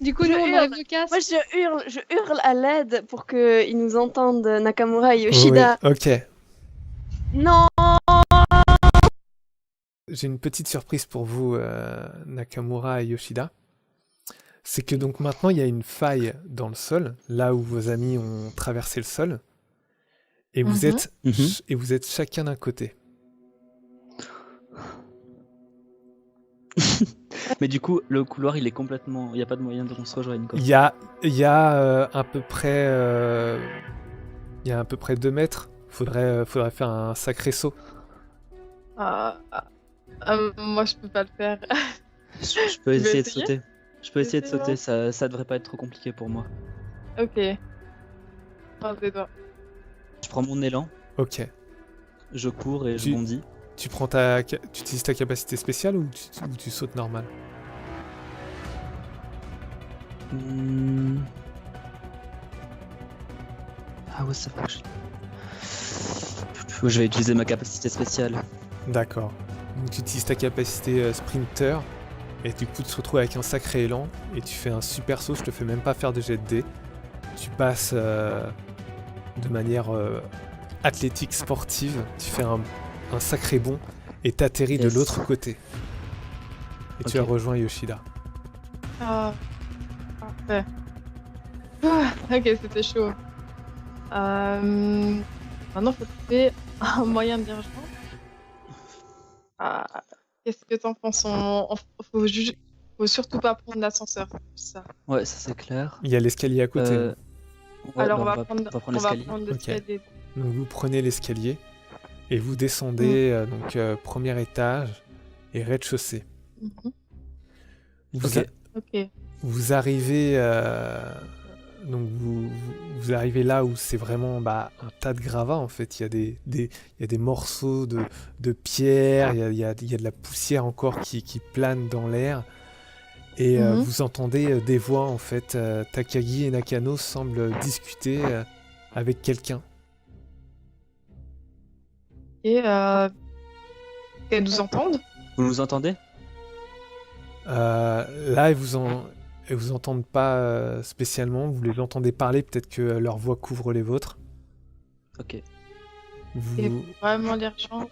Du coup, Je nous, on enlève hurle. le casque. Moi, je hurle à l'aide pour qu'ils nous entendent, Nakamura et Oui, Yoshida. ok. Non! J'ai une petite surprise pour vous, Nakamura et Yoshida. C'est que donc maintenant, il y a une faille dans le sol, là où vos amis ont traversé le sol, et vous Mhm. êtes, et vous êtes chacun d'un côté. Mais du coup, le couloir, il est complètement. Il n'y a pas de moyen de qu'on se rejoigne, quoi. Il y a à peu près, il y a à peu près 2 mètres. Faudrait faire un sacré saut. Moi, je peux pas le faire. Je peux Tu veux essayer de essayer sauter. Je peux essayer de Essaye, sauter, ça devrait pas être trop compliqué pour moi. Ok. Croise les doigts. Je prends mon élan, Ok. je cours et je Tu- bondis. Tu utilises ta capacité spéciale ou tu sautes normal? Hmm. Ah ouais, c'est vrai que je vais utiliser ma capacité spéciale. D'accord. Donc tu utilises ta capacité sprinter et du coup tu te retrouves avec un sacré élan et tu fais un super saut, je te fais même pas faire de jet de dés. Tu passes de manière athlétique sportive, tu fais un sacré bond et t'atterris de Yes. l'autre côté. Et tu as Ok. rejoint Yoshida. Ah, parfait. Ok, c'était chaud. Maintenant, faut trouver un moyen de les rejoindre. Qu'est-ce que t'en penses? Faut surtout pas prendre l'ascenseur, c'est ça. Ouais, ça c'est clair. Il y a l'escalier à côté. Ouais, Alors, bah, on va prendre l'escalier. l'escalier. Donc vous prenez l'escalier et vous descendez premier étage et rez-de-chaussée. Mhm. Vous, Ok. Ok. vous arrivez donc vous arrivez là où c'est vraiment un tas de gravats en fait. Il y a des morceaux de pierre, il y a de la poussière encore qui plane dans l'air. Et Mhm. vous entendez des voix en fait. Takagi et Nakano semblent discuter avec quelqu'un. Et qu'elles nous entendent? Vous nous entendez? Là, elles vous entendent pas spécialement. Vous les entendez parler, peut-être que leur voix couvre les vôtres. Ok. Et Vous, vraiment les rejoindre?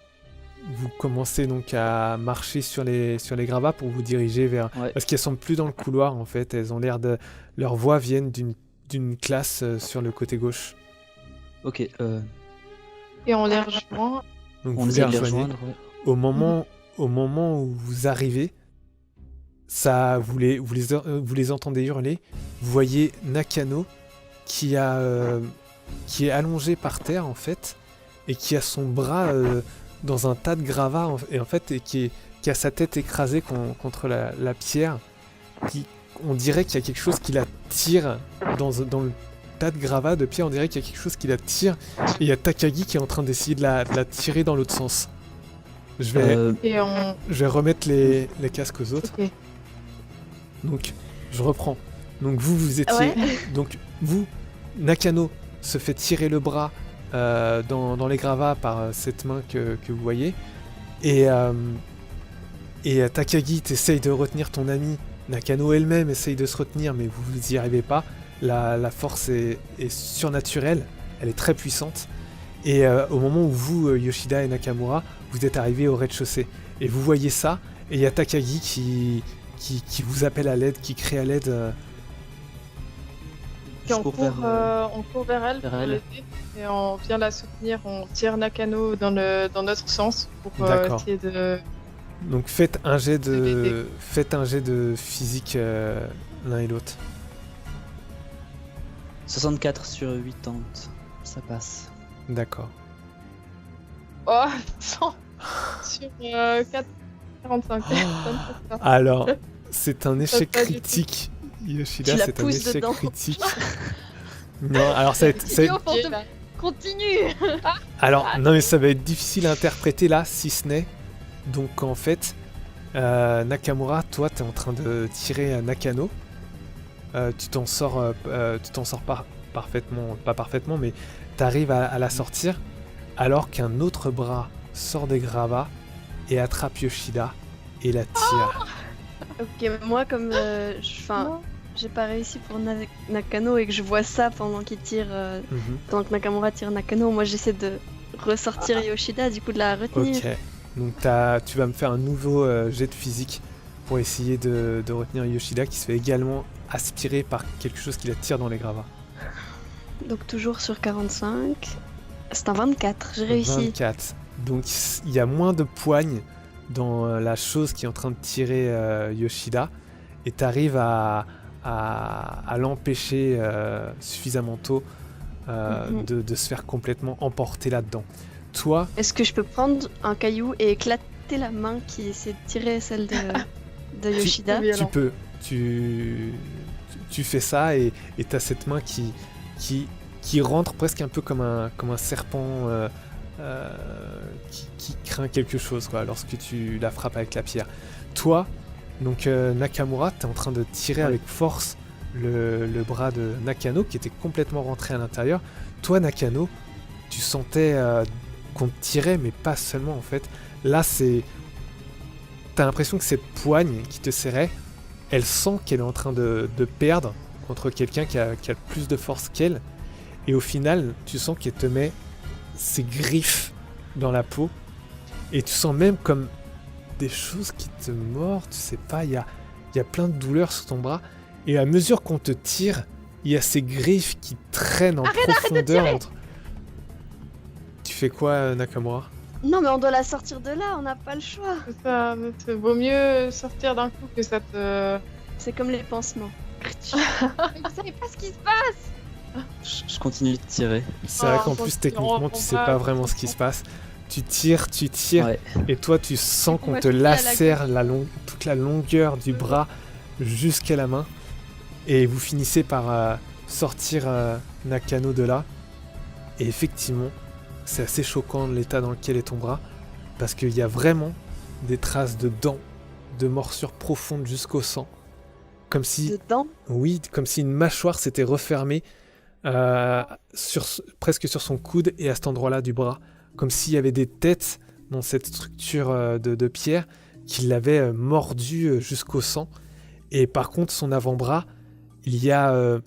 vous commencez donc à marcher sur les gravats pour vous diriger vers... Ouais. Parce qu'elles sont plus dans le couloir en fait. Elles ont l'air de... Leurs voix viennent d'une classe sur le côté gauche. Ok. Et on les rejoint. Donc On vous les essaie de les rejoignez. rejoindre. Ouais. Au moment où vous arrivez, vous les entendez hurler. Vous voyez Nakano qui est allongé par terre en fait et qui a son bras dans un tas de gravats et qui a sa tête écrasée contre la pierre. On dirait qu'il y a quelque chose qui la tire dans le tas de gravats de pierre. On dirait qu'il y a quelque chose qui la tire et il y a Takagi qui est en train d'essayer de la tirer dans l'autre sens. Je Et on. vais remettre les casques aux autres. Ok. Donc, je reprends. Donc, vous étiez... Ouais. Donc, vous, Nakano se fait tirer le bras dans les gravats par cette main que vous voyez. Et Takagi, t'essayes de retenir ton ami. Nakano elle-même essaye de se retenir, mais vous y arrivez pas. La force est surnaturelle. Elle est très puissante. Et au moment où vous, Yoshida et Nakamura, vous êtes arrivés au rez-de-chaussée. Et vous voyez ça, et il y a Takagi qui vous appelle à l'aide, qui crie à l'aide. Puis on cours court, vers, on court vers elle vers pour elle. l'aider et on vient la soutenir. On tire Nakano dans notre sens pour D'accord. essayer de. Donc faites un jet l'aider. de physique l'un et l'autre. 64 sur 80. Ça passe. D'accord. Oh, 100 sur 45. Ça me fait ça. Alors, c'est un échec Pas du tout. critique. Yoshida, Tu la c'est un pousses échec dedans. critique. Non, alors ça va être... Idiot, fantôme. Continue. Alors, non mais ça va être difficile à interpréter là, si ce n'est. Donc en fait, Nakamura, toi t'es en train de tirer à Nakano. Tu t'en sors parfaitement, pas parfaitement, mais t'arrives à la sortir, alors qu'un autre bras sort des gravats et attrape Yoshida et la tire. Ok, moi comme, enfin, j'ai pas réussi pour Nakano et que je vois ça pendant qu'il tire, Mhm. pendant que Nakamura tire Nakano, moi j'essaie de ressortir Yoshida, du coup de la retenir. Ok. Donc tu vas me faire un nouveau jet de physique pour essayer de retenir Yoshida qui se fait également aspirer par quelque chose qui la tire dans les gravats. Donc toujours sur 45. C'est un 24, j'ai réussi. 24. Donc il y a moins de poigne dans la chose qui est en train de tirer Yoshida et tu arrives à l'empêcher suffisamment tôt de se faire complètement emporter là-dedans. Toi, Est-ce que je peux prendre un caillou et éclater la main qui essaie de tirer celle de Yoshida? Oui, tu alors. peux. Tu fais ça et tu as cette main qui rentre presque un peu comme un serpent qui craint quelque chose quoi, lorsque tu la frappes avec la pierre. Toi, donc Nakamura, tu es en train de tirer Ouais. avec force le bras de Nakano qui était complètement rentré à l'intérieur. Toi, Nakano, tu sentais qu'on te tirait, mais pas seulement en fait. Là, t'as l'impression que cette poigne qui te serrait, elle sent qu'elle est en train de perdre contre quelqu'un qui a plus de force qu'elle. Et au final, tu sens qu'elle te met ses griffes dans la peau. Et tu sens même comme des choses qui te mordent, tu sais pas, il y a plein de douleurs sur ton bras. Et à mesure qu'on te tire, il y a ces griffes qui traînent en profondeur entre... Tu fais quoi, Nakamura? Non mais on doit la sortir de là, on n'a pas le choix. C'est ça, vaut mieux sortir d'un coup que ça te. C'est comme les pansements. Vous savez pas ce qui se passe. Je continue de tirer. C'est vrai Ah, qu'en on plus, s'en techniquement, rend tu sais pas, pas vraiment ce qui se passe. Tu tires, Ouais. et toi, tu sens qu'on Moi, te je suis à la lacère toute la longueur du bras jusqu'à la main. Et vous finissez par sortir Nakano de là. Et effectivement, c'est assez choquant l'état dans lequel est ton bras. Parce qu'il y a vraiment des traces de dents, de morsures profondes jusqu'au sang. Comme si... Dedans. Oui, comme si une mâchoire s'était refermée presque sur son coude et à cet endroit-là du bras. Comme s'il y avait des têtes dans cette structure de pierre qui l'avaient mordu jusqu'au sang. Et par contre, son avant-bras, il y a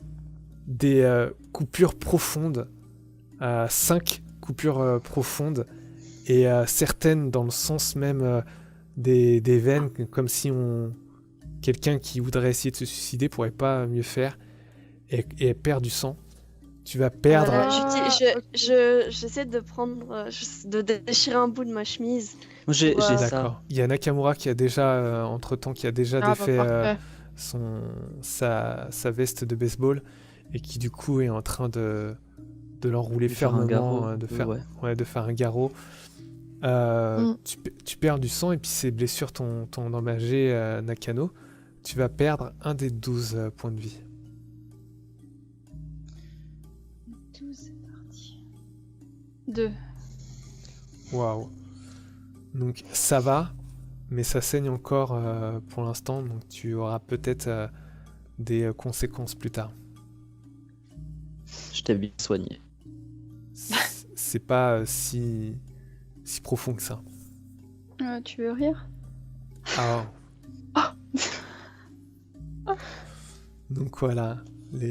des coupures profondes, 5 coupures profondes, et certaines dans le sens même des veines, comme si quelqu'un qui voudrait essayer de se suicider pourrait pas mieux faire, et elle perd du sang. Tu vas perdre... Voilà, j'essaie de prendre, de déchirer un bout de ma chemise. Moi j'ai Ouais. ça. D'accord. Il y a Nakamura qui a déjà, entre-temps, qui a déjà Ah, défait parfait. sa veste de baseball, et qui du coup est en train de l'enrouler De faire un fermement, garrot, de faire un garrot. Tu perds du sang, et puis ces blessures t'ont endommagé, Nakano. Tu vas perdre un des 12 points de vie. 12, c'est parti. 2. Waouh. Donc ça va, mais ça saigne encore pour l'instant, donc tu auras peut-être des conséquences plus tard. Je t'ai bien soigné. C'est pas si profond que ça. Tu veux rire? Ah. Donc voilà,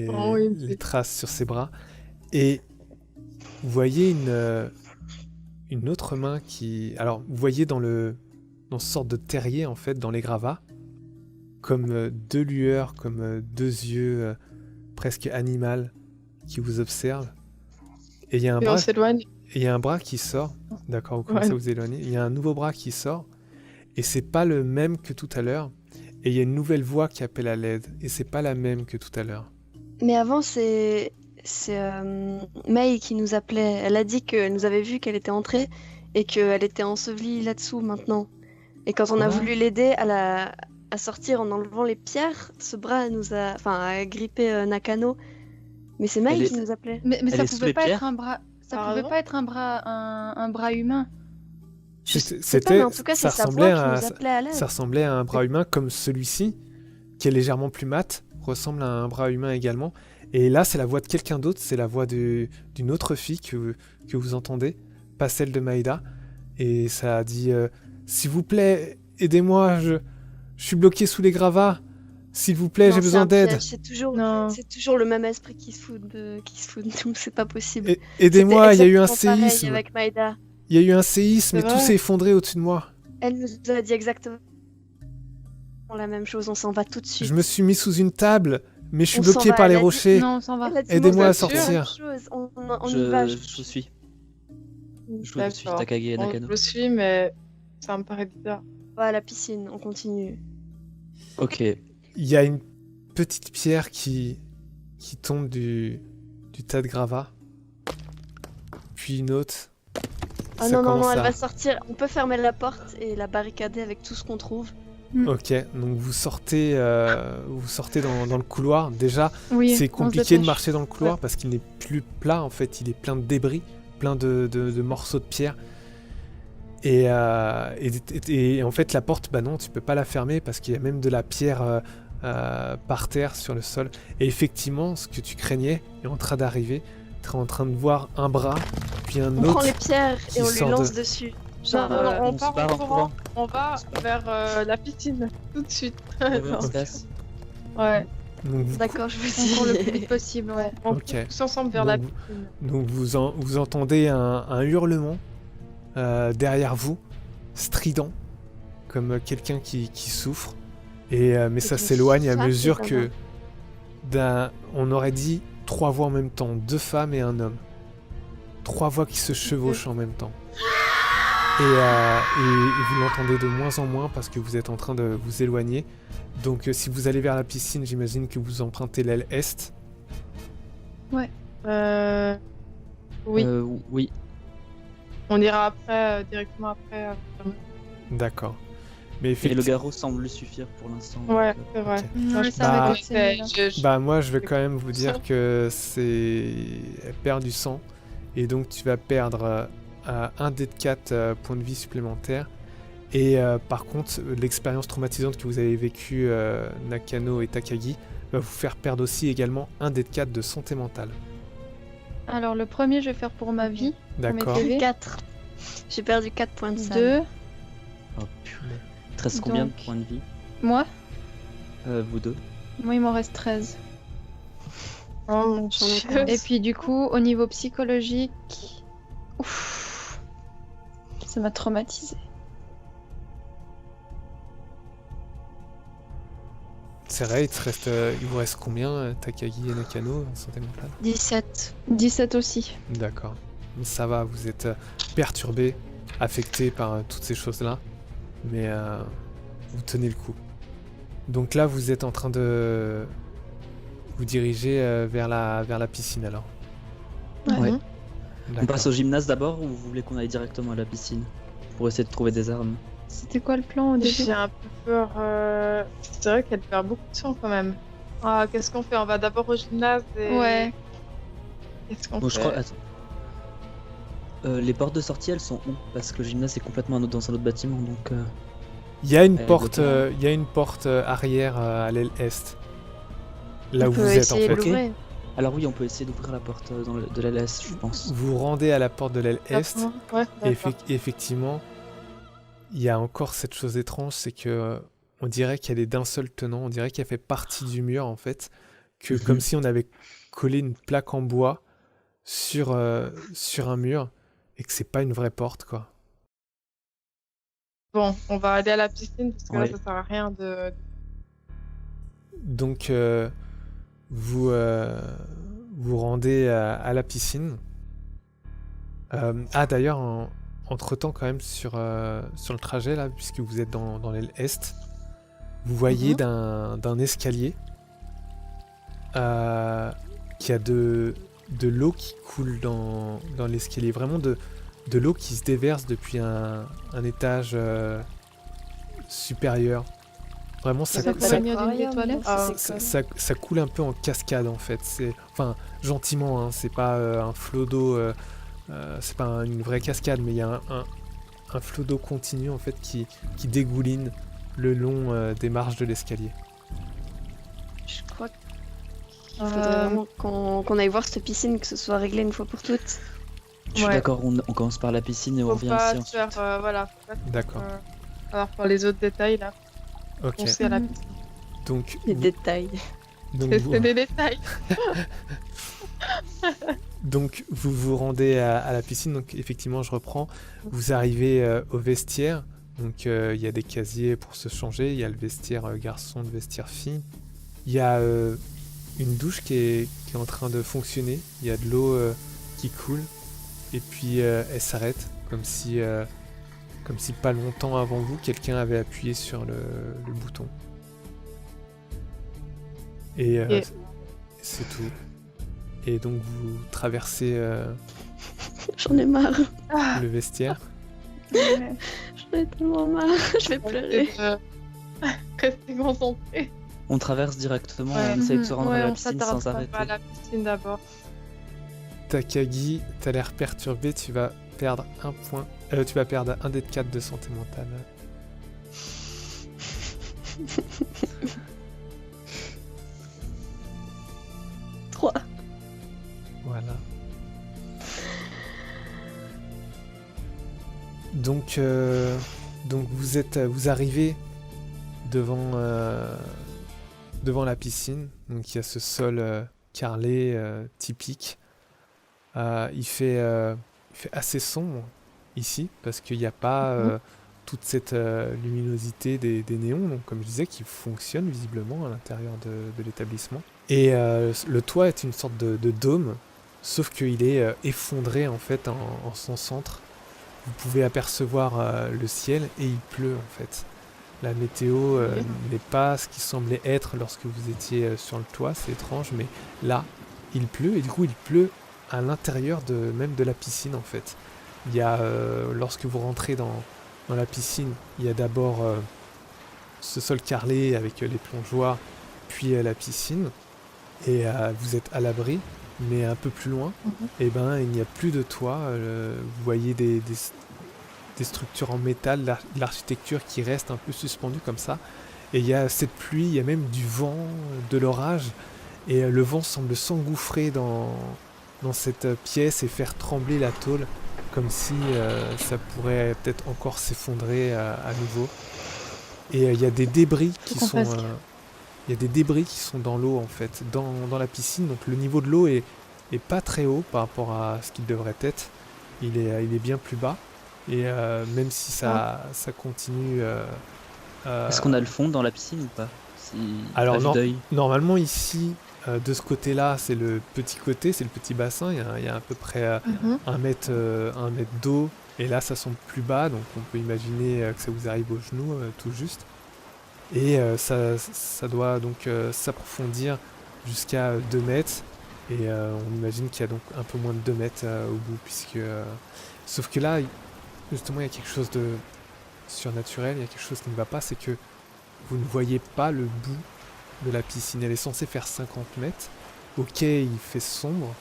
Oh oui, les traces sur ses bras. Et vous voyez une autre main qui... Alors, vous voyez dans ce sorte de terrier, en fait, dans les gravats, comme 2 lueurs, comme 2 yeux presque animal qui vous observent. Et il y a un Et bras... on s'éloigne. Et il y a un bras qui sort. D'accord, vous commencez Ouais. à vous éloigner. Il y a un nouveau bras qui sort. Et c'est pas le même que tout à l'heure. Et il y a une nouvelle voix qui appelle à l'aide. Et c'est pas la même que tout à l'heure. Mais avant, c'est Mei qui nous appelait. Elle a dit qu'elle nous avait vu qu'elle était entrée et qu'elle était ensevelie là-dessous maintenant. Et quand on a Quoi voulu l'aider à sortir en enlevant les pierres, ce bras a grippé Nakano. Mais c'est Mei Elle est- qui nous appelait. Mais Elle ça est sous pouvait les pas pierres être un bras. Ça Par pouvait exemple pas être un bras humain. Je sais pas, mais en tout cas, c'est sa voix qui nous appelait à l'aide. ça ressemblait à un bras humain comme celui-ci, qui est légèrement plus mat, ressemble à un bras humain également. Et là, c'est la voix de quelqu'un d'autre, c'est la voix d'une autre fille que vous entendez, pas celle de Maïda. Et ça a dit « S'il vous plaît, aidez-moi, je suis bloqué sous les gravats. S'il vous plaît, Non, j'ai c'est besoin un d'aide. piège, Non. C'est toujours le même esprit qui se fout de nous, c'est pas possible. Aidez-moi, il y a eu un C'était exactement pareil séisme. avec Maïda. Il y a eu un séisme et C'est tout vrai s'est effondré au-dessus de moi. Elle nous a dit exactement la même chose, on s'en va tout de suite. Je me suis mis sous une table, mais je suis On s'en bloqué va, par les elle a dit- rochers. Non, on s'en va. Elle a dit, Aidez-moi on à va faire la sortir. même chose, on Je, y va. je vous suis. Je vous suis, D'accord. Takagi et On Nakano. le suit, mais ça me paraît bizarre. va à la piscine, on continue. Ok. Il y a une petite pierre qui tombe du tas de gravats. Puis une autre. Ah Ça non, non, commence non, elle à- va sortir. On peut fermer la porte et la barricader avec tout ce qu'on trouve. Ok, donc vous sortez dans le couloir. Déjà, Oui, c'est on se compliqué de dépêche. marcher dans le couloir parce qu'il n'est plus plat en fait, il est plein de débris, plein de morceaux de pierre. Et en fait, la porte, bah non, tu peux pas la fermer parce qu'il y a même de la pierre par terre sur le sol. Et effectivement, ce que tu craignais est en train d'arriver. Tu es en train de voir un bras, puis un On prend autre. les pierres qui et on lui sort lance de- dessus. Non, Genre, non, non, on on se part barre en en courant. courant. On va vers la piscine tout de suite. On se casse. Ouais, Donc vous, d'accord, je vous On court le plus dis. vite possible, ouais. on Ok. court tous ensemble vers la Donc, piscine. donc vous entendez un hurlement derrière vous, strident, comme quelqu'un qui souffre. Mais ça une s'éloigne à femme, mesure évidemment. que on aurait dit 3 voix en même temps, 2 femmes et un homme. 3 voix qui se chevauchent en même temps. Et vous l'entendez de moins en moins parce que vous êtes en train de vous éloigner. Donc si vous allez vers la piscine, j'imagine que vous empruntez l'aile est. Oui, Oui. on ira après, directement après. D'accord. Mais Et le effectivement, garrot semble suffire pour l'instant. Ouais, donc, c'est vrai. ok. Moi, je ça va pense être que mieux, là. Bah moi je vais quand même vous dire Ça. que elle perd du sang et donc tu vas perdre 1 dé de 4 points de vie supplémentaires et par contre l'expérience traumatisante que vous avez vécue Nakano et Takagi va vous faire perdre aussi également 1 dé de 4 de santé mentale. Alors, le premier, je vais faire pour ma vie. D'accord. Pour mes PV. 4. J'ai perdu 4 points de sang. 2. Oh purée. Il te reste combien de Donc- points de vie Moi Vous deux. Moi, il m'en reste 13. Oh mon J'en ai dieu. 15. Et puis, du coup, au niveau psychologique... Ouf. Ça m'a traumatisé. C'est vrai, il vous reste combien Takagi et Nakano en santé mentale? 17. 17 aussi. D'accord. Ça va, vous êtes perturbé, affecté par toutes ces choses-là, mais vous tenez le coup. Donc là, vous êtes en train de vous diriger vers la piscine alors. Ouais. On D'accord. passe au gymnase d'abord ou vous voulez qu'on aille directement à la piscine pour essayer de trouver des armes? C'était quoi le plan au début? J'ai un peu peur. C'est vrai qu'elle perd beaucoup de sang quand même. Ah, qu'est-ce qu'on fait? On va d'abord au gymnase et. Ouais. Qu'est-ce qu'on Bon, fait? je crois. Attends. Les portes de sortie, elles sont où? Parce que le gymnase est complètement dans un autre bâtiment, donc. Il y a une Elle porte, doit- il y a une porte arrière à l'aile est. Là On où peut vous êtes en essayer de fait. l'ouvrir. Alors oui, on peut essayer d'ouvrir la porte de la LS, je pense. Vous vous rendez à la porte de l'aile est. D'accord. Ouais, Et d'accord. effectivement, il y a encore cette chose étrange, c'est que on dirait qu'elle est d'un seul tenant, on dirait qu'elle fait partie du mur en fait, que Mhm. comme si on avait collé une plaque en bois sur un mur et que c'est pas une vraie porte quoi. Bon, on va aller à la piscine parce que Ouais. là, ça sert à rien de. Donc vous vous rendez à la piscine. D'ailleurs, entre-temps quand même sur le trajet là, puisque vous êtes dans l'aile est, vous voyez d'un escalier qu'il y a de l'eau qui coule dans l'escalier, vraiment de l'eau qui se déverse depuis un étage supérieur. Vraiment, Ça Ça s'appelle mieux d'une des toilettes. Ah, ça coule un peu en cascade en fait. Enfin, gentiment, hein, c'est pas un flot d'eau, c'est pas une vraie cascade, mais il y a un flot d'eau continu en fait qui dégouline le long des marches de l'escalier. Je crois qu'il faudrait vraiment qu'on aille voir cette piscine, que ce soit réglé une fois pour toutes. Je suis Ouais. d'accord, on commence par la piscine et on Faut revient pas ici se ensuite. faire. Voilà. Faut pas se D'accord. Alors, pour les autres détails, là, Ok. penser à la Mhm. piscine. Donc, Les vous- détails. donc C'est vous- c'est des détails. Donc vous vous rendez à la piscine, donc effectivement je reprends, vous arrivez au vestiaire, donc il y a des casiers pour se changer, il y a le vestiaire garçon, le vestiaire fille, il y a une douche qui est en train de fonctionner, il y a de l'eau qui coule, et puis elle s'arrête, comme si pas longtemps avant vous, quelqu'un avait appuyé sur le bouton. Et Et- c'est tout. Et donc vous traversez J'en ai marre. Ah, le vestiaire. J'en ai tellement marre. Je vais pleurer. Restez concentrés. On traverse directement, Ouais. on essaye de se rendre Ouais, à la on piscine s'attarde sans pas arrêter. à la piscine d'abord. Takagi, t'as l'air perturbé, tu vas perdre un point. Tu vas perdre un dé de 4 de santé mentale. Trois. Voilà. Donc vous arrivez devant la piscine. Donc il y a ce sol carrelé typique. Il fait assez sombre ici parce qu'il n'y a pas toute cette luminosité des néons, donc comme je disais, qui fonctionne visiblement à l'intérieur de l'établissement. Et le toit est une sorte de dôme, sauf qu'il est effondré en fait en son centre. Vous pouvez apercevoir le ciel et il pleut en fait. La météo n'est pas ce qui semblait être lorsque vous étiez sur le toit, c'est étrange, mais là, il pleut et du coup il pleut à l'intérieur même de la piscine en fait. Il y a, lorsque vous rentrez dans la piscine, il y a d'abord ce sol carrelé avec les plongeoires, puis la piscine, et vous êtes à l'abri, mais un peu plus loin, et ben il n'y a plus de toit. Vous voyez des structures en métal, de l'architecture qui reste un peu suspendue comme ça, et il y a cette pluie, il y a même du vent, de l'orage, et le vent semble s'engouffrer dans cette pièce et faire trembler la tôle, comme si ça pourrait peut-être encore s'effondrer à nouveau. Et il y a des débris qui sont dans l'eau en fait, dans la piscine. Donc le niveau de l'eau est pas très haut par rapport à ce qu'il devrait être. Il est bien plus bas. Et même si ça continue. Est-ce qu'on a le fond dans la piscine ou pas? Alors à vue non. d'œil. Normalement ici, de ce côté-là, c'est le petit côté, c'est le petit bassin. Il y a à peu près un mètre d'eau. Et là, ça semble plus bas, donc on peut imaginer que ça vous arrive aux genoux, tout juste. Et ça doit donc s'approfondir jusqu'à 2 mètres. Et on imagine qu'il y a donc un peu moins de 2 mètres au bout, puisque... sauf que là, justement, il y a quelque chose de surnaturel, il y a quelque chose qui ne va pas, c'est que vous ne voyez pas le bout de la piscine. Elle est censée faire 50 mètres. Ok, il fait sombre,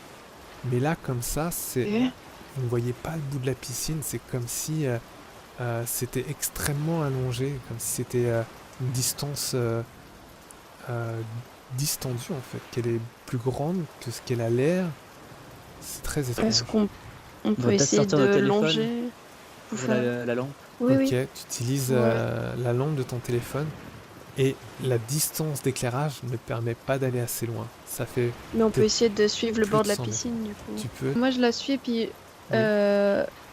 mais là, comme ça, vous ne voyez pas le bout de la piscine. C'est comme si c'était extrêmement allongé, comme si c'était une distance distendue, en fait, qu'elle est plus grande que ce qu'elle a l'air. C'est très étrange. Est-ce qu'on va peut peut-être essayer sortir notre de téléphone. longer pour faire- La lampe. Oui, Ok, oui. tu utilises la lampe de ton téléphone et la distance d'éclairage ne permet pas d'aller assez loin. Ça fait... Mais on peut Peut- essayer de suivre le plus bord de de la 100 mètres. piscine, du coup. Tu peux... Moi, je la suis et puis Oui.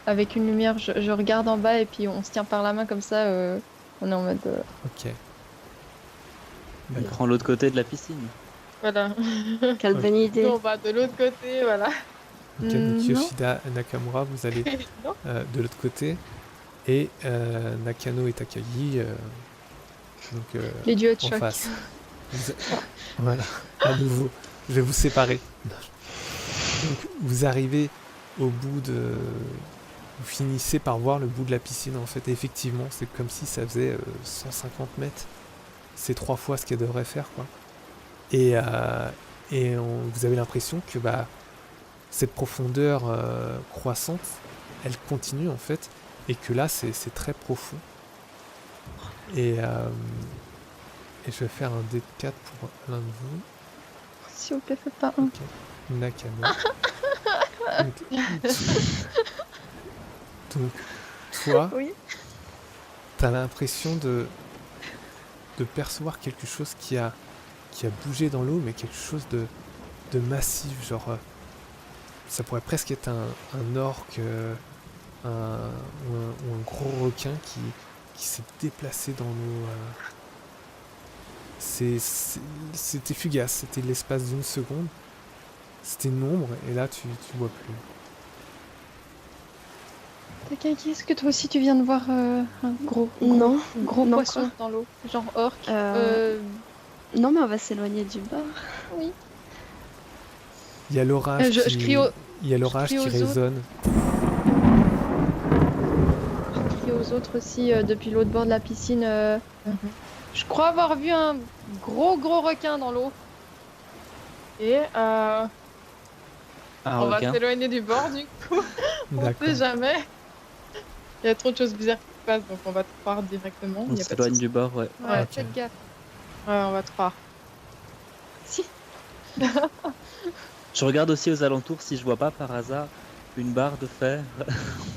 avec une lumière, je regarde en bas et puis on se tient par la main comme ça. On est en mode. Ok. On D'accord. prend l'autre côté de la piscine. Voilà. Quelle bonne idée. Nous, on va de l'autre côté, voilà. Ok, donc Non. Yoshida et Nakamura, vous allez Non. de l'autre côté. Et Nakano et Takagi, donc Les duos de en choc. face. Voilà, à nouveau, je vais vous séparer. Donc vous arrivez au bout de... Vous finissez par voir le bout de la piscine, en fait. Et effectivement, c'est comme si ça faisait 150 mètres. C'est 3 fois ce qu'elle devrait faire, quoi. Et vous avez l'impression que cette profondeur croissante, elle continue, en fait. Et que là, c'est très profond. Et je vais faire un dé de 4 pour l'un de vous. S'il vous plaît, faites pas un. Ok. Nakano. Donc, toi, Oui. t'as l'impression de percevoir quelque chose qui a bougé dans l'eau, mais quelque chose de massif, genre ça pourrait presque être un orque ou un gros requin qui s'est déplacé dans l'eau. C'était fugace, c'était l'espace d'une seconde, c'était une ombre, et là tu vois plus. Takagi, est-ce que toi aussi tu viens de voir un gros Non. Non, poisson quoi. dans l'eau, genre orque Non, mais on va s'éloigner du bord. Oui. Il y a l'orage Je qui, crie il y a l'orage crie qui aux autres. résonne. Je crie aux autres aussi depuis l'autre bord de la piscine. Je crois avoir vu un gros requin dans l'eau. Et Ah, on va requin. s'éloigner du bord du coup. On D'accord. sait jamais. Il y a trop de choses bizarres qui se passent, donc on va te croire directement. On Il y a pas de s'éloigne souci. du bord, ouais. Ouais, ok. faites gaffe. Ouais, on va te croire. Si. Je regarde aussi aux alentours si je vois pas par hasard une barre de fer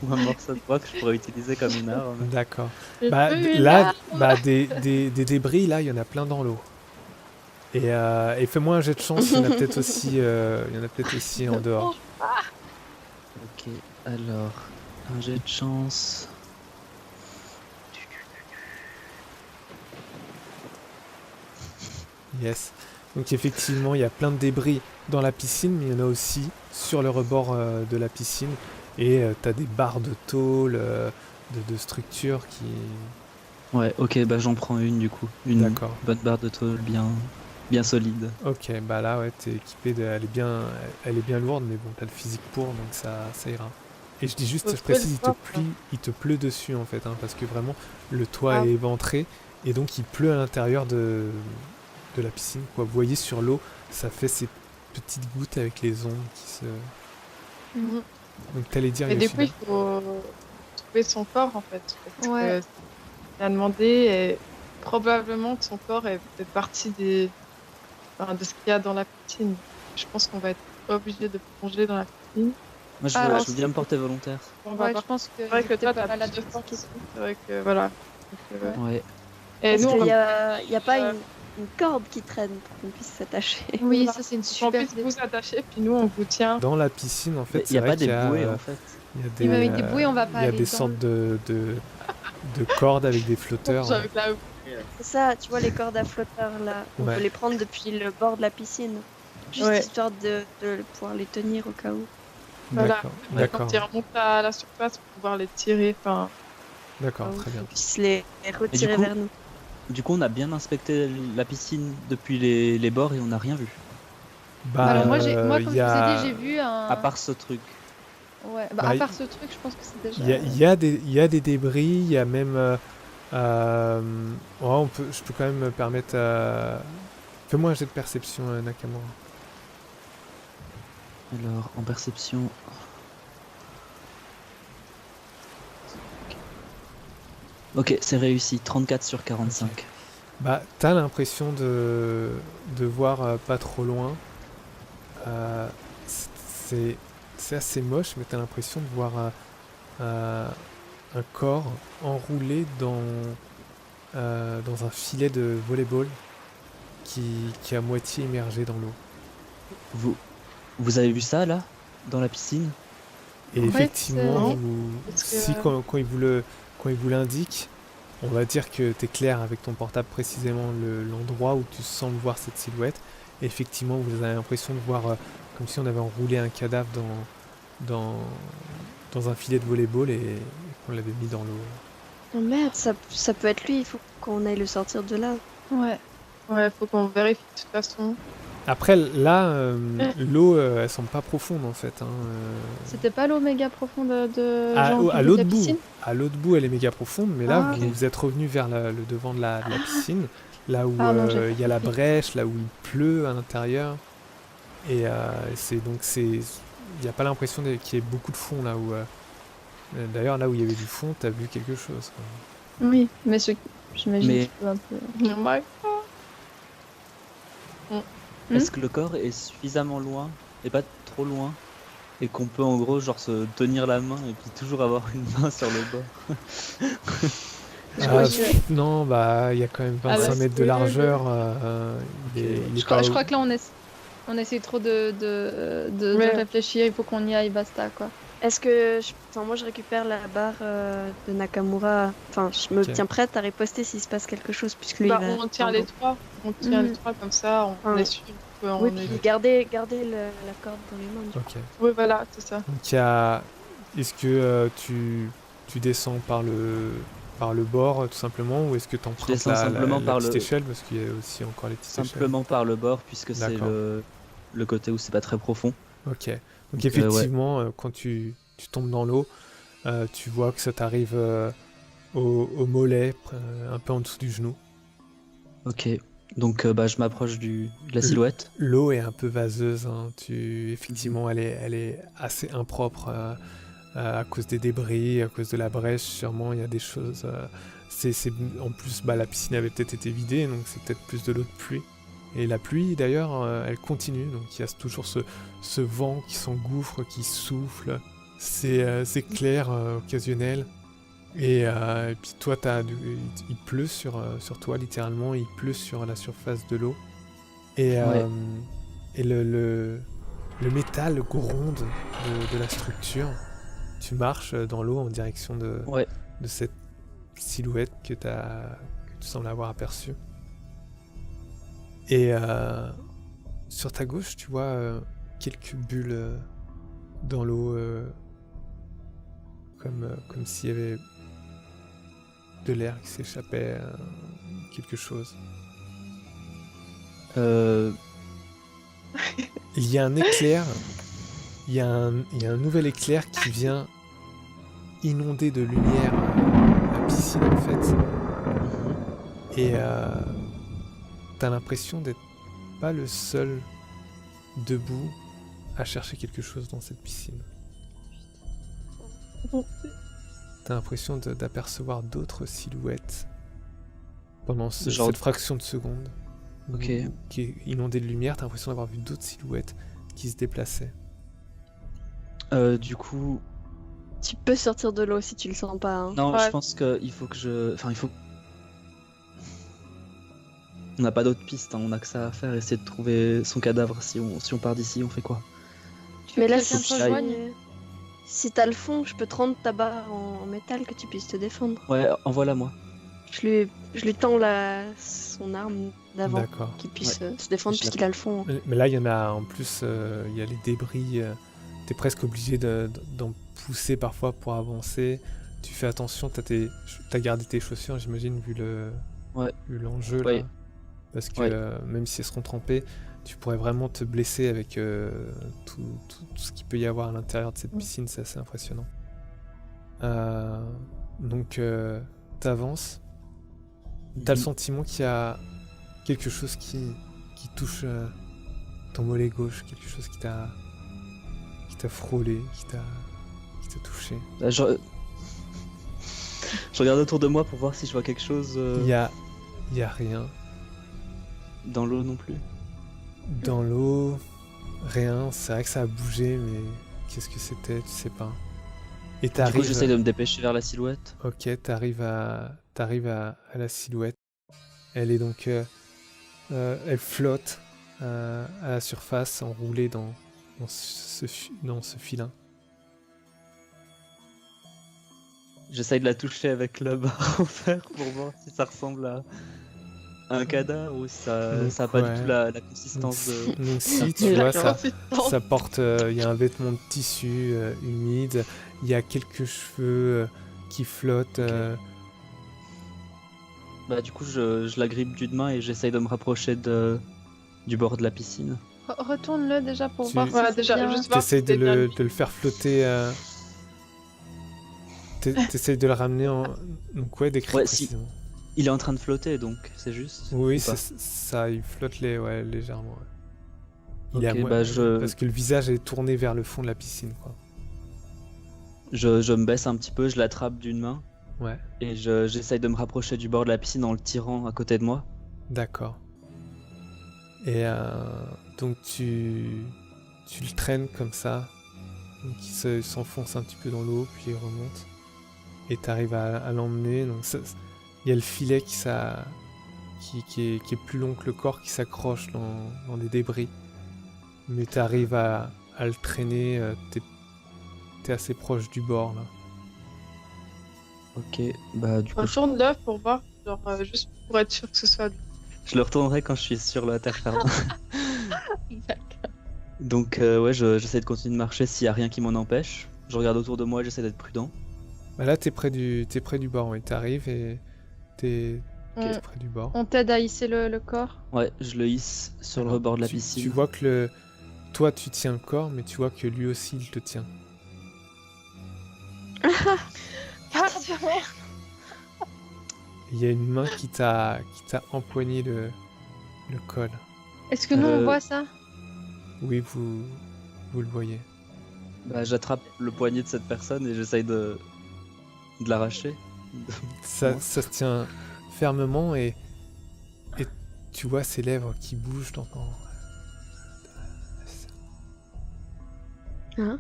ou un morceau de bois que je pourrais utiliser comme une arme. D'accord. J'ai Bah, vu une là, arme. des débris, là, il y en a plein dans l'eau. Et fais-moi un jet de chance, il y en a peut-être aussi en dehors. Ok, alors, un jet de chance. Yes. Donc effectivement, il y a plein de débris dans la piscine, mais il y en a aussi sur le rebord de la piscine. Et t'as des barres de tôle, de structures qui... Ouais, ok, bah j'en prends une du coup. Une D'accord. bonne barre de tôle bien solide. Ok, bah là, ouais, t'es équipé, elle est bien lourde, mais bon, t'as le physique pour, donc ça ira. Et je dis juste, Faut je précise, trouver le fort, il te pleut dessus en fait, hein, parce que vraiment, le toit Ah. est éventré, et donc il pleut à l'intérieur de la piscine, quoi. Vous voyez sur l'eau, ça fait ces petites gouttes avec les ombres qui se... Mhm. Donc t'allais dire, Mais du coup, Yoshida. il faut trouver son corps en fait. Parce Ouais. que il a demandé et probablement que son corps est peut-être partie de ce qu'il y a dans la piscine. Je pense qu'on va être obligé de plonger dans la piscine. Moi je Alors, veux bien me porter volontaire. On va Ouais, voir. je pense que C'est vrai que j'étais toi, pas t'as mal plus de force. athlétique. C'est vrai que voilà. Donc, Ouais. Et Parce nous, on qu'il va y a pas euh, une corde qui traîne pour qu'on puisse s'attacher. Oui, Voilà. ça c'est une qu'on super puisse idée. vous attacher, puis nous, on vous tient. Dans la piscine, en fait, Il c'est n'y a vrai pas qu'il des y a, bouées en fait. il y a Oui, mais avec des bouées, on va pas il y a aller des dans sortes le- de cordes avec des flotteurs. Avec la- C'est ça, tu vois les cordes à flotteurs là, on Ouais. peut les prendre depuis le bord de la piscine. Juste Ouais. histoire de pouvoir les tenir au cas où. Voilà. D'accord, Quand d'accord, ils remontent à la surface pour pouvoir les tirer. Enfin, d'accord, Au cas où très bien. qu'on puisse les retirer coup, vers nous. Du coup, on a bien inspecté la piscine depuis les bords et on n'a rien vu. Bah, Alors moi, il comme y je vous ai a- dit, j'ai vu un... À part ce truc. Ouais, Bah, à il- part ce truc, je pense que c'est déjà... il y a des débris, il y a même... ouais, je peux quand même me permettre... Fais-moi un jet de perception, Nakamura. Alors, en perception. Ok, c'est réussi. 34 sur 45. Bah, t'as l'impression de voir pas trop loin. C'est assez moche, mais t'as l'impression de voir un corps enroulé dans un filet de volleyball qui est à moitié immergé dans l'eau. Vous avez vu ça là dans la piscine? Et Ouais, effectivement, c'est- vous- parce que- si quand il vous l'indique, on va dire que tu es clair avec ton portable précisément l'endroit où tu sembles voir cette silhouette. Et effectivement, vous avez l'impression de voir comme si on avait enroulé un cadavre dans un filet de volleyball et qu'on l'avait mis dans l'eau. Oh merde, ça peut être lui, il faut qu'on aille le sortir de là. Ouais. Ouais, faut qu'on vérifie de toute façon. Après, là, l'eau, elle semble pas profonde en fait. Hein, C'était pas l'eau méga profonde de à genre, à du bout de l'autre la bout, piscine elle est méga profonde, mais là, Ah, vous êtes revenu vers le devant de la piscine, là où Pardon, j'ai il y a la compris. brèche, là où il pleut à l'intérieur, et il n'y a pas l'impression qu'il y ait beaucoup de fond là où. D'ailleurs, là où il y avait du fond, t'as vu quelque chose, quoi. Oui, mais j'imagine Mais- qu'il peut un peu... Ouais. Est-ce que le corps est suffisamment loin et pas trop loin et qu'on peut en gros genre se tenir la main et puis toujours avoir une main sur le bord? Ah, je- non, bah il y a quand même Ah 25 ouais, mètres de oui, largeur. Il est pas Je crois que là, on essaie trop de Ouais. réfléchir. Il faut qu'on y aille, basta, quoi. Est-ce que enfin, moi je récupère la barre de Nakamura. Enfin, je me Ok. tiens prête à riposter s'il se passe quelque chose puisque lui Bah, il va. on tient Pardon. les trois. On tient les Mhm. trois comme ça, on Ouais. est sûr qu'on Oui, est. puis gardez la corde dans les mains. Du coup. Ok. Oui, voilà, c'est ça. Donc est-ce que tu descends par le bord tout simplement, ou est-ce que tu empruntes descends simplement la par petite le- échelle, parce qu'il y a aussi encore les petites échelles. Simplement par le bord, puisque c'est D'accord. le côté où c'est pas très profond. Ok. Donc Donc, effectivement, quand tu tombes dans l'eau, tu vois que ça t'arrive au mollet, un peu en dessous du genou. Ok. Donc je m'approche de la silhouette. L'eau est un peu vaseuse, hein. Effectivement, elle est assez impropre à cause des débris, à cause de la brèche. Sûrement, il y a des choses. En plus, la piscine avait peut-être été vidée, donc c'est peut-être plus de l'eau de pluie. Et la pluie, d'ailleurs, elle continue. Donc il y a toujours ce vent qui s'engouffre, qui souffle. C'est clair, occasionnel. Et puis toi, il pleut sur toi, littéralement. Il pleut sur la surface de l'eau. Et, Ouais. et le métal gronde de la structure. Tu marches dans l'eau en direction de Ouais. cette silhouette que tu sembles avoir aperçue. Et sur ta gauche, tu vois quelques bulles dans l'eau, comme s'il y avait de l'air qui s'échappait, quelque chose. Il y a un éclair, il y a un nouvel éclair qui vient inonder de lumière la piscine en fait. Et t'as l'impression d'être pas le seul debout à chercher quelque chose dans cette piscine. T'as l'impression d'apercevoir d'autres silhouettes pendant Genre- cette fraction de seconde. Ok. Qui est inondée de lumière, t'as l'impression d'avoir vu d'autres silhouettes qui se déplaçaient. Du coup, Tu peux sortir de l'eau si tu le sens pas. Hein. non, Ouais. je pense qu'il faut que je. Enfin, il faut. On n'a pas d'autre piste, hein. On a que ça à faire, essayer de trouver son cadavre. Si on part d'ici, on fait quoi? Tu veux Mais que là, quelqu'un si, te rejoigne si t'as le fond, je peux te rendre ta barre en métal que tu puisses te défendre. Ouais, envoie-la moi. Je lui tends son arme d'avant, D'accord. qu'il puisse se défendre Je puisqu'il a le fond. Mais là, il y en a en plus, il y a les débris. T'es presque obligé d'en pousser parfois pour avancer. Tu fais attention, t'as gardé tes chaussures, j'imagine, vu l'enjeu Ouais. là. Parce que Ouais. même si elles seront trempées, tu pourrais vraiment te blesser avec tout ce qu'il peut y avoir à l'intérieur de cette piscine, c'est assez impressionnant. Donc, t'avances. T'as le sentiment qu'il y a quelque chose qui touche ton mollet gauche, quelque chose qui t'a frôlé, qui t'a touché. Je regarde autour de moi pour voir si je vois quelque chose Il y a rien. dans l'eau non plus. Dans l'eau, rien. C'est vrai que ça a bougé, mais qu'est-ce que c'était, tu sais pas. Et Du coup, t'arrives. j'essaie de me dépêcher vers la silhouette. Ok, t'arrives à la silhouette. Elle est donc, elle flotte à la surface, enroulée dans ce filin. J'essaye de la toucher avec la barre en fer pour voir si ça ressemble à un cadavre ou si ça a pas Ouais. du tout la consistance de. Donc si, tu vois, ça porte, il y a un vêtement de tissu humide, il y a quelques cheveux qui flottent. Bah du coup je la grippe d'une main et j'essaye de me rapprocher du bord de la piscine. Retourne-le déjà pour Tu- voir si Voilà, c'est déjà, bien. juste voir T'essayes si de c'est bien lui. le faire flotter. T'essayes de le ramener en. Donc ouais, décris Ouais, si. précisément. Il est en train de flotter donc c'est juste. Oui, ou pas c'est ça, il flotte légèrement. Ouais. Il est à Ok, mo- bah, je- Parce que le visage est tourné vers le fond de la piscine, quoi. Je me baisse un petit peu, je l'attrape d'une main Ouais, et j'essaye de me rapprocher du bord de la piscine en le tirant à côté de moi. d'accord. Et donc tu le traînes comme ça, donc s'enfonce un petit peu dans l'eau, puis il remonte. Et t'arrives à l'emmener. Donc il y a le filet qui est plus long que le corps, qui s'accroche dans des débris. Mais tu arrives à le traîner, t'es assez proche du bord là. Ok, bah du coup, Retourne l'œuf pour voir, genre, juste pour être sûr que ce soit lui. je le retournerai quand je suis sur la terre ferme. D'accord. Donc ouais, j'essaie de continuer de marcher s'il y a rien qui m'en empêche. Je regarde autour de moi, j'essaie d'être prudent. Bah là, t'es près du bord, oui. T'arrives et t'es près du bord. On t'aide à hisser le corps. Ouais, je le hisse sur le rebord de la Tu piscine. vois que toi, tu tiens le corps, mais tu vois que lui aussi, il te tient. Il y a une main qui t'a empoigné le col. Est-ce que nous on Euh, voit ça? Oui, vous le voyez. Bah, j'attrape le poignet de cette personne et j'essaye de l'arracher. Ça se tient fermement et tu vois ses lèvres qui bougent dans ton... Hein?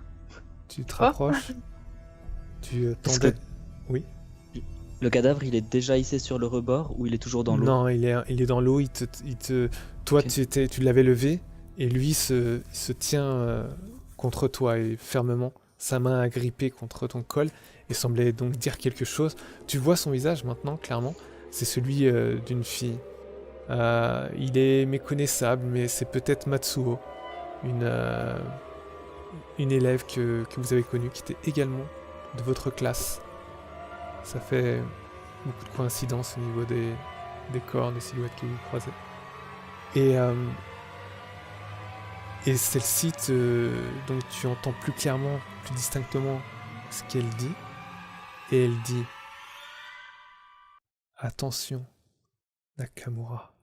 Tu te rapproches. Tu Est-ce tendais... que- Oui. Le cadavre, il est déjà hissé sur le rebord ou il est toujours dans l'eau? Non, il est dans l'eau. Toi, Ok. tu l'avais levé et lui se tient contre toi et fermement, sa main agrippée contre ton col et semblait donc dire quelque chose. Tu vois son visage maintenant, clairement. C'est celui d'une fille. Il est méconnaissable, mais c'est peut-être Matsuo, une élève que vous avez connue, qui était également de votre classe. Ça fait beaucoup de coïncidences au niveau des corps, des silhouettes que vous croisez. Et celle-ci, donc tu entends plus clairement, plus distinctement ce qu'elle dit. Et elle dit « Attention, Nakamura,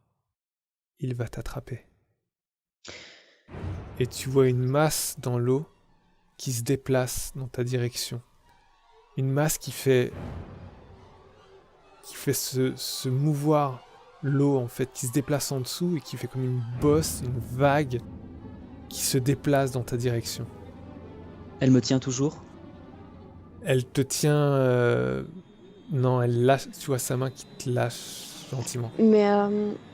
il va t'attraper. » Et tu vois une masse dans l'eau qui se déplace dans ta direction. Une masse qui fait se mouvoir l'eau, en fait, qui se déplace en dessous et qui fait comme une bosse, une vague qui se déplace dans ta direction. Elle me tient toujours? Elle te tient... Non, elle lâche, tu vois sa main qui te lâche gentiment. Mais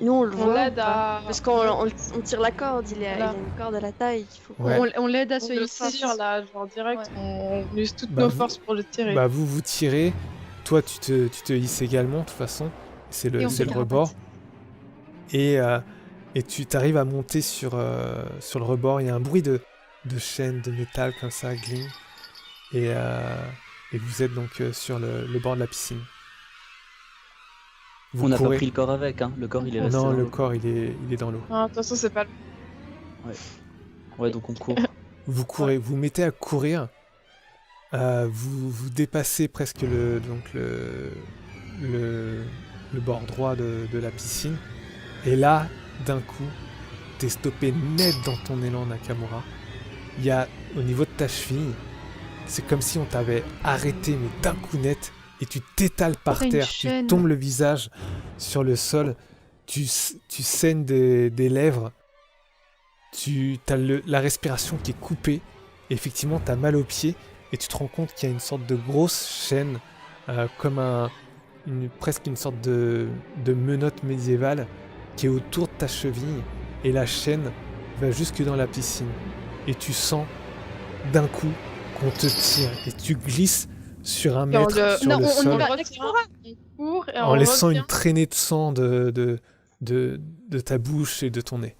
nous, on le On voit. l'aide ou pas à... Parce qu'on tire la corde, il a Voilà. une corde à la taille qu'il faut. Ouais. On l'aide à On se le hisser. tire là, genre direct, on use toutes Bah, nos vous- forces pour le tirer. Bah vous tirez, toi tu te hisses également de toute façon, c'est Et le, on c'est fait le carapace. rebord. Et tu t'arrives à monter sur le rebord, il y a un bruit de chaîne, de métal comme ça, gling. Et vous êtes donc sur le bord de la piscine. Vous On n'a pas courez. pris le corps avec, hein. Le corps, il est resté Non, dans le l'eau. corps il est dans l'eau. Non, attention, c'est pas le... Ouais, donc on court. Vous courez, vous mettez à courir. Vous dépassez presque le bord droit de la piscine. Et là, d'un coup, t'es stoppé net dans ton élan, Nakamura. Il y a, au niveau de ta cheville, c'est comme si on t'avait arrêté, mais d'un coup net, et tu t'étales par T'as une terre, chaîne. tu tombes le visage sur le sol, tu saignes des lèvres, t'as la respiration qui est coupée, et effectivement, t'as mal aux pieds, et tu te rends compte qu'il y a une sorte de grosse chaîne, comme presque une sorte de menotte médiévale, qui est autour de ta cheville, et la chaîne va jusque dans la piscine. Et tu sens d'un coup qu'on te tire, et tu glisses sur un mètre sur Non, le on sol, y va. on court et en on laissant revient. une traînée de sang de ta bouche et de ton nez.